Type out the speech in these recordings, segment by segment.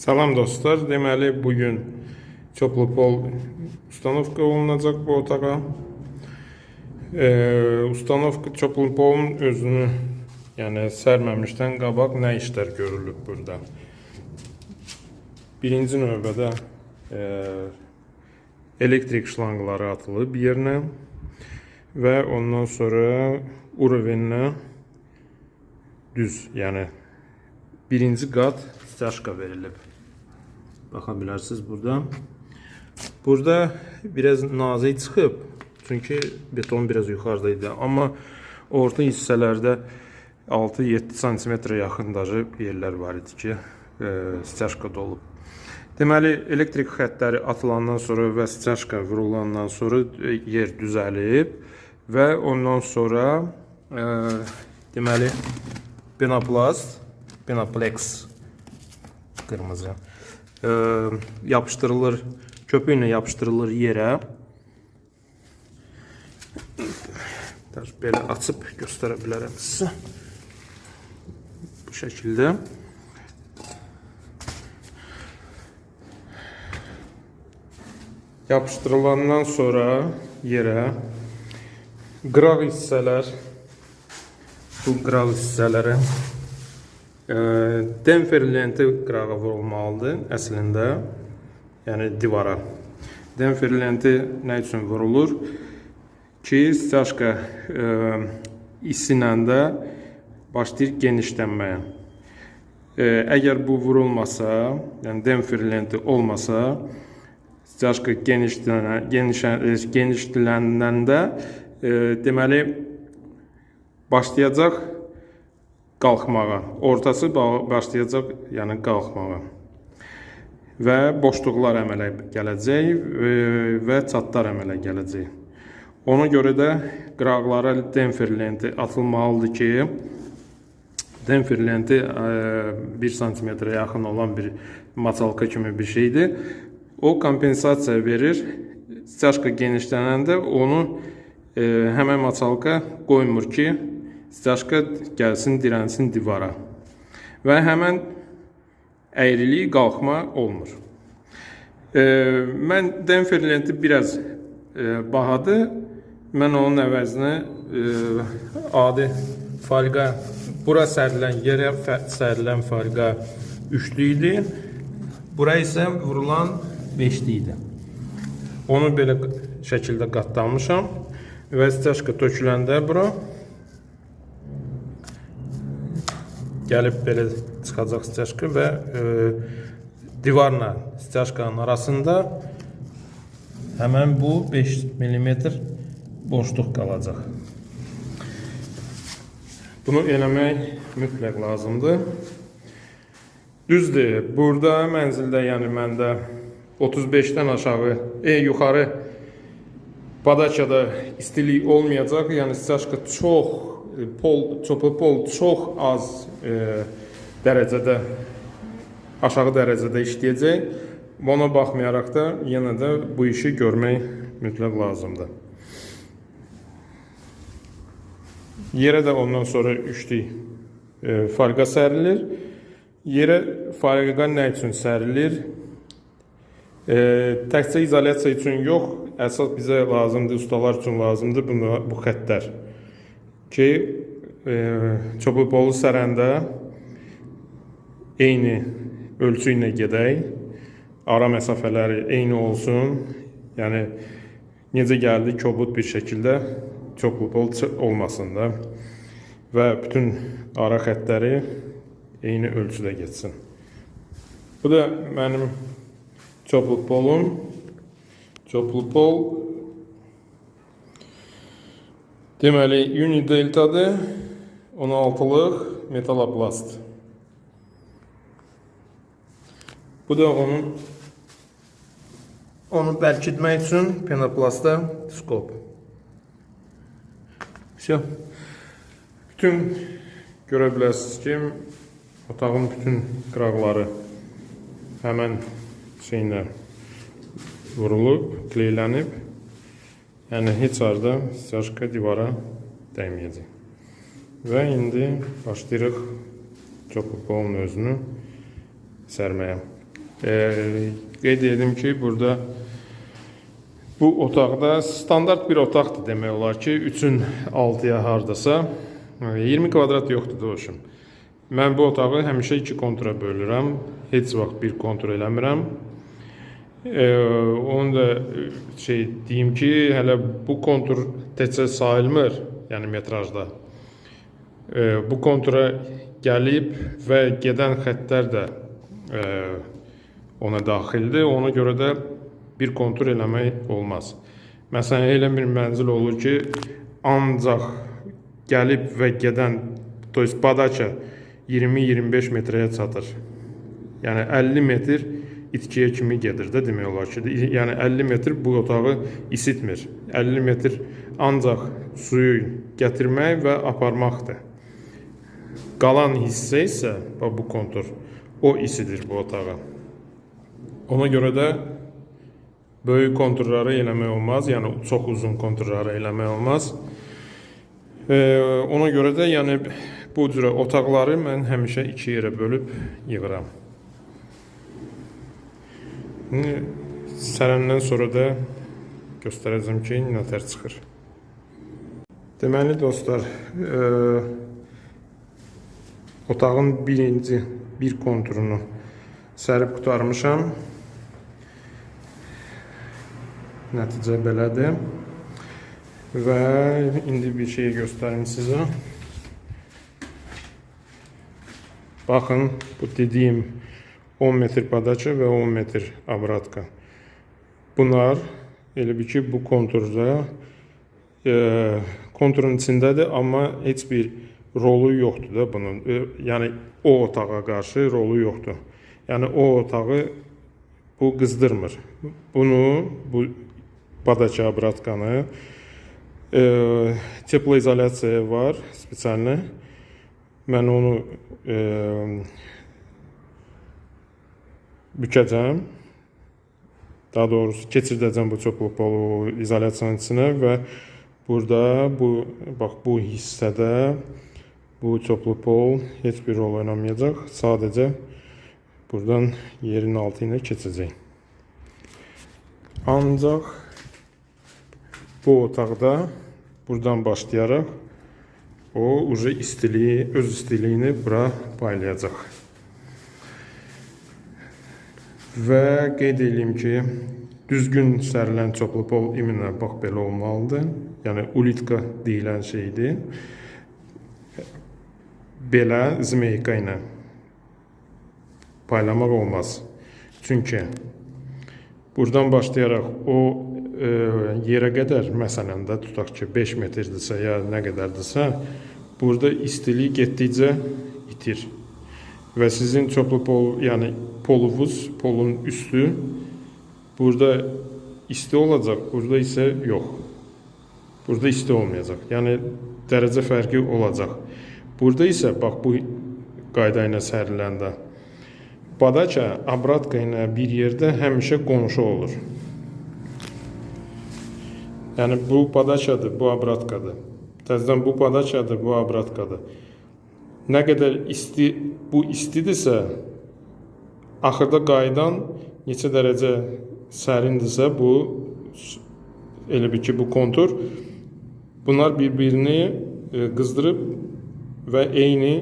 Salam dostlar, deməli bugün çoklu pol ustanovka olunacaq bu otağa. Ustanovka çoklu polun özünü, yəni sərməmişdən qabaq nə işlər görülüb burada? Birinci növbədə elektrik şlanqları atılıb yerinə və ondan sonra uroveninə düz, yəni birinci qat stяжка verilib. Baxa bilərsiniz burada. Burada biraz nazik çıxıb. Çünki beton biraz yuxarıdaydı. Amma orta hissələrdə 6-7 cm yaxındacı yerlər var idi ki, stяжка dolub. Deməli, elektrik xəttləri atılandan sonra və stяжка vurulandan sonra yer düzəlib və ondan sonra deməli, Penoplast qırmızı yapışdırılır, köpüğü ilə yapışdırılır yerə. Belə açıb göstərə bilərəm sizə. Bu şəkildə. Yapışdırılandan sonra yerə qıraq hissələr, bu qıraq hissələri demper lenti qırağa vurulmalıdır əslində, yəni divara. Demper lenti nə üçün vurulur? Ki, stяжка isinəndə başlayır genişlənməyə. Əgər bu vurulmasa, yəni demper lenti olmasa, stяжка genişlənəndə deməli başlayacaq qalxmağa, ortası başlayacaq, yəni qalxmağa və boşluqlar əmələ gələcək və çatlar əmələ gələcək. Ona görə də qıraqlara demper lenti atılmalıdır ki, demper lenti 1 cm yaxın olan bir maçalka kimi bir şeydir. O kompensasiya verir. Stяжка genişlənəndə onu həmən maçalka qoymur ki, stяжка gəlsin, dirənsin divara və həmən əyrilik, qalxma olmur. Mən demper lenti biraz bahadır. Mən onun əvəzinə adi falqa, bura sərilən, yerə sərilən falqa 3'lü idi. Bura isə vurulan 5'li idi. Onu belə şəkildə qatlamışam və stяжка töküləndə bura gəlib belə çıxacaq stяжка və divarla stяжkanın arasında həmən bu 5 mm boşluq qalacaq. Bunu eləmək mütləq lazımdır. Düzdür, burada mənzildə, yəni məndə 35'dən aşağı, yuxarı padachada istilik olmayacaq, yəni stяжка çoklu pol çox az dərəcədə, aşağı dərəcədə işləyəcək. Ona baxmayaraq da yenə də bu işi görmək mütləq lazımdır. Yerə də ondan sonra 3'lü falqa sərilir. Yerə falqa nə üçün sərilir? Təkcə izolyasiya üçün yox, əsas bizə lazımdır, ustalar üçün lazımdır bu xəttlər. Ki, çoklu polu sərəndə eyni ölçü ilə gedək, ara məsafələri eyni olsun, yəni necə gəldi kobud bir şəkildə çoklu pol olmasın da və bütün ara xəttləri eyni ölçüdə geçsin. Bu da mənim çoklu polum. Çoklu pol deməli Unidelta'dır, 16'lıq metaloplast. Bu da onu bərkitmək üçün penoplasta skop. Bütün görə bilərsiniz ki, otağın bütün qıraqları həmən şeylə vurulub, kleylənib. Yəni heç arada stяжка divara dəyməyəcək. Və indi başlayırıq çoklu polun özünü sərməyə. Qeyd edim ki, burada bu otaqda standart bir otaqdır demək olar ki, 3-ün 6-ya hardasa 20 kvadrat yoxdur doğuşum. Mən bu otağı həmişə 2 kontura bölürəm, heç vaxt bir kontur eləmirəm. Onu da deyim ki, hələ bu kontur təkcə sayılmır, yəni metrajda. Bu kontura gəlib və gedən xəttlər də ona daxildir. Ona görə də bir kontur eləmək olmaz. Məsələn, elə bir mənzil olur ki, ancaq gəlib və gedən, badaça 20-25 metrəyə çatır. Yəni 50 metr itkiyə kimi gedir də demək olar ki, yəni 50 metr bu otağı isitmir. 50 metr ancaq suyu gətirmək və aparmaqdır. Qalan hissə isə bu kontur, o isidir bu otağı. Ona görə də böyük konturları eləmək olmaz, yəni çox uzun konturları eləmək olmaz. Ona görə də yəni bu cürə otaqları mən həmişə 2 yerə bölüb yığıram. Sərəndən sonra da göstərəcəm ki, nətər çıxır. Deməli dostlar, otağın bir konturunu sərib qutarmışam. Nəticə belədir. Və indi bir şey göstərim sizə. Baxın, bu dediyim 10 metr padaça və 10 metr abratka. Bunlar elə bir ki, bu konturda konturun içindədir, amma heç bir rolu yoxdur da bunun. Yəni o otağa qarşı rolu yoxdur. Yəni o otağı bu qızdırmır. Bu padaça abratkanı teplоизоляция var spesialni. Mən onu bükəcəm. Daha doğrusu keçirdəcəm bu teplopolu izolyasiyanın içinə və burada bu hissədə bu teplopol heç bir rol oynamayacaq. Sadəcə buradan yerin altı ilə keçəcək. Ancaq bu otaqda buradan başlayaraq o öz istiliyini bura paylayacaq. Və qeyd edeyim ki, düzgün sərilən teplopol iminə bax belə olmalıdır. Yəni ulitka deyilən şeydir. Belə zmeyka ilə paylamaq olmaz. Çünki buradan başlayaraq o yerə qədər, məsələn də tutaq ki 5 metrdirsə ya nə qədərdirsə, burada istilik getdikcə itir. Və sizin teplopol, yəni polun üstü burada isti olacaq, burada isə yox. Burada isti olmayacaq. Yəni dərəcə fərqi olacaq. Burada isə bax bu qayda ilə səriləndə padaça abratka ilə bir yerdə həmişə qonşu olur. Yəni bu padaçadır, bu abratkadır. Təzədən bu padaçadır, bu abratkadır. Nə qədər bu istidirsə, axırda qaydan neçə dərəcə sərindirsə, bu elə bir ki, bu kontur, bunlar bir-birini qızdırıb və eyni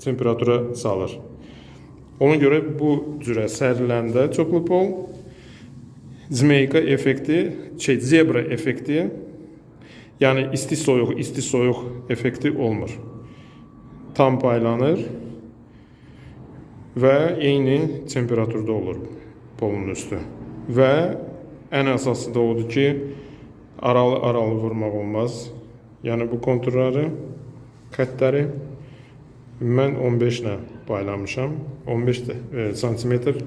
temperatura salır. Ona görə bu cürə səriləndə teplopol zmeyka effekti, zebra effekti, yəni isti-soyuq effekti olmur. Tam paylanır və eyni temperaturda olur polun üstü. Və ən əsası da odur ki, aralı vurmaq olmaz. Yəni bu konturları, xəttləri mən 15 ilə paylamışam. 15 santimetr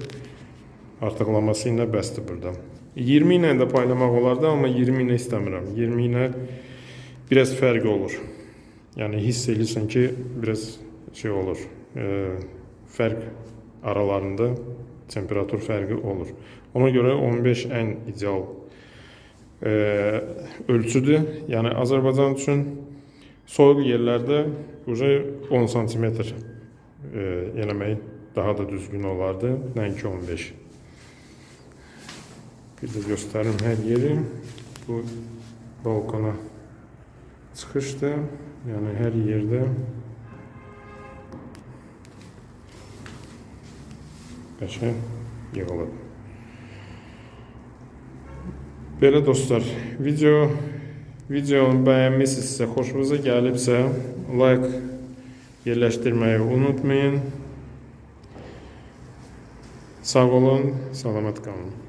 artıqlaması ilə bəsdir burada. 20 ilə də paylamaq olardı, amma 20 ilə istəmirəm. 20 ilə biraz fərq olur. Yəni hiss edirsən ki, biraz şey olur, fərq aralarında temperatur fərqi olur. Ona görə 15 ən ideal ölçüdür. Yəni Azərbaycan üçün soyuq yerlərdə 10 santimetr eləmək daha da düzgün olardı. Nəinki 15. Bir de gösterim her yeri. Bu balkona çıxışdı. Yani her yerde qəşəng yığılıb. Belə dostlar, videonu bəyənmisinizsə, xoşunuza gəlibsə, like yerləşdirməyi unutmayın. Sağ olun, salamat qalın.